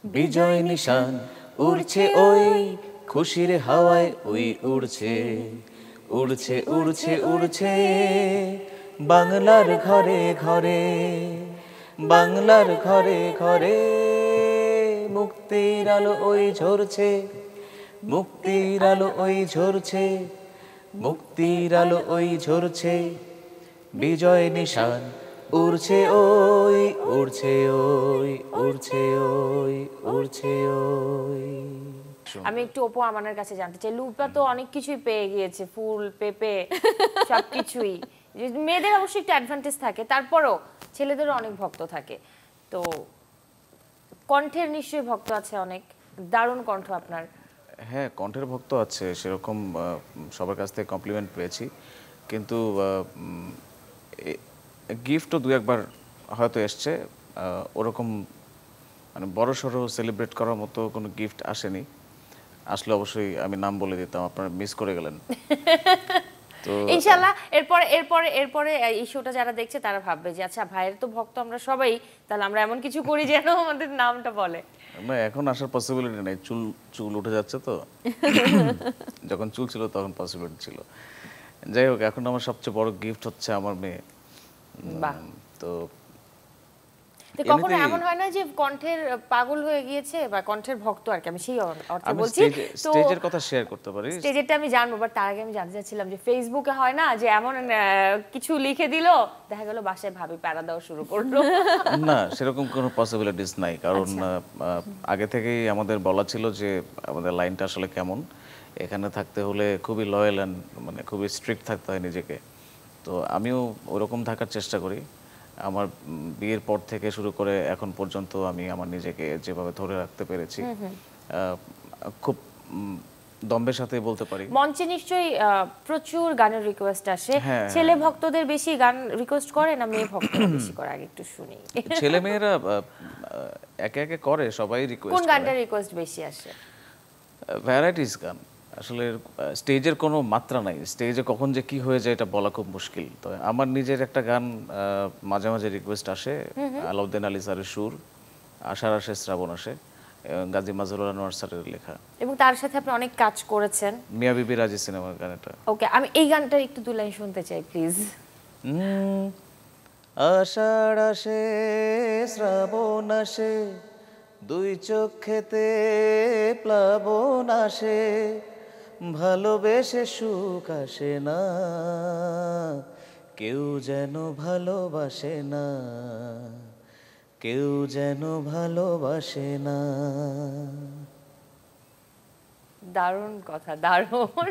বিজয় নিশান উড়ছে ওই খুশির হাওয়ায় ওই উড়ছে উড়ছে উড়ছে উড়ছে বাংলার ঘরে ঘরে বাংলার ঘরে ঘরে মুক্তির আলো ওই ঝরছে মুক্তির আলো ওই ঝরছে মুক্তির আলো ওই ঝরছে বিজয় নিশান উড়ছে ওই উড়ছে ওই উড়ছে ওই উড়ছে ওই। আমি একটু অপু আমানের কাছে জানতে চাই, লুপা তো অনেক কিছুই পেয়ে গিয়েছে, ফুল পেঁপে সবকিছুই। মেয়েদের অবশ্যই একটু অ্যাডভান্টেজ থাকে, তারপরও ছেলেদেরও অনেক ভক্ত থাকে। তো কণ্ঠের নিশ্চয়ই ভক্ত আছে অনেক, দারুণ কণ্ঠ আপনার। হ্যাঁ, কণ্ঠের ভক্ত আছে, সেরকম সবার কাছ থেকে কমপ্লিমেন্ট পেয়েছি, কিন্তু গিফটও দু একবার হয়তো এসছে, ওরকম মানে বড় সড়ো সেলিব্রেট করার মতো কোনো গিফট আসেনি। আসলে অবশ্যই আমি নাম বলে দিতাম, আপনারা মিস করে গেলেন। তো ইনশাআল্লাহ এরপরে এরপরে এরপরে এই শোটা যারা দেখছে তারা ভাববে যে আচ্ছা ভাইয়ের তো ভক্ত আমরা সবাই, তাহলে আমরা এমন কিছু করি যেন আমাদের নামটা বলে। না, এখন আসার পসিবিলিটি নেই, চুল চুল উঠে যাচ্ছে তো। যখন চুল ছিল তখন পসিবিলিটি ছিল। যাই হোক, এখন আমার সবচেয়ে বড় গিফট হচ্ছে আমার মেয়ে। তো কখনো এমন হয় না যে কণ্ঠের পাগল হয়ে গিয়েছে বা কণ্ঠের ভক্ত, আর কি আমি সেই অর্থে বলছি। তো স্টেজের কথা শেয়ার করতে পারি, স্টেজেরটা আমি জানবো, বাট তার আগে আমি জানতে চাচ্ছিলাম যে ফেসবুকে হয় না যে এমন কিছু লিখে দিল, দেখা গেল বাসায় ভাবি প্যারা দেওয়া শুরু করলো। না, সেরকম কোনো পসিবিলিটিস নাই, কারণ আগে থেকেই আমাদের বলা ছিল যে আমাদের লাইনটা আসলে কেমন, এখানে থাকতে হলে খুবই লয়াল অ্যান্ড মানে খুবই স্ট্রিক্ট থাকতে হয় নিজেকে। তো আমিও ওরকম থাকার চেষ্টা করি। আমার বিয়ের পর থেকে শুরু করে এখন পর্যন্ত আমি আমার নিজেকে যেভাবে ধরে রাখতে পেরেছি, খুব দম্ভের সাথে বলতে পারি। মঞ্চে নিশ্চয়ই প্রচুর গানের রিকোয়েস্ট আসে, ছেলে ভক্তদের বেশি গান রিকোয়েস্ট করে না মেয়ে ভক্তরা বেশি করে? আগে একটু শুনি। ছেলে মেয়েরা একে একে করে, সবাই রিকোয়েস্ট করে। কোন গানটা রিকোয়েস্ট বেশি আসে? ভ্যারাইটিস গান। আসলে স্টেজের কোনো মাত্রা নাই, স্টেজে কখন যে কি হয়ে যায় এটা বলা খুব মুশকিল। তো আমার নিজের একটা গান মাঝে মাঝে রিকোয়েস্ট আসে, আলাউদ্দিন আলী স্যারের সুর, আষাঢ় আসে শ্রাবণ আসে, গাজী মাজহারুল আনোয়ার স্যারের লেখা, এবং তার সাথে আপনি অনেক কাজ করেছেন। মিয়া বিবি রাজি সিনেমার গান এটা। ওকে, আমি এই গানটা একটু দু লাইন শুনতে চাই প্লিজ। আষাঢ় আসে শ্রাবণ আসে, দুই চোখেতে প্লাবন আসে, ভালোবেসে সুখ আসে না, কেউ যেন ভালোবাসে না, কেউ যেন ভালোবাসে না। দারুণ কথা, দারুণ।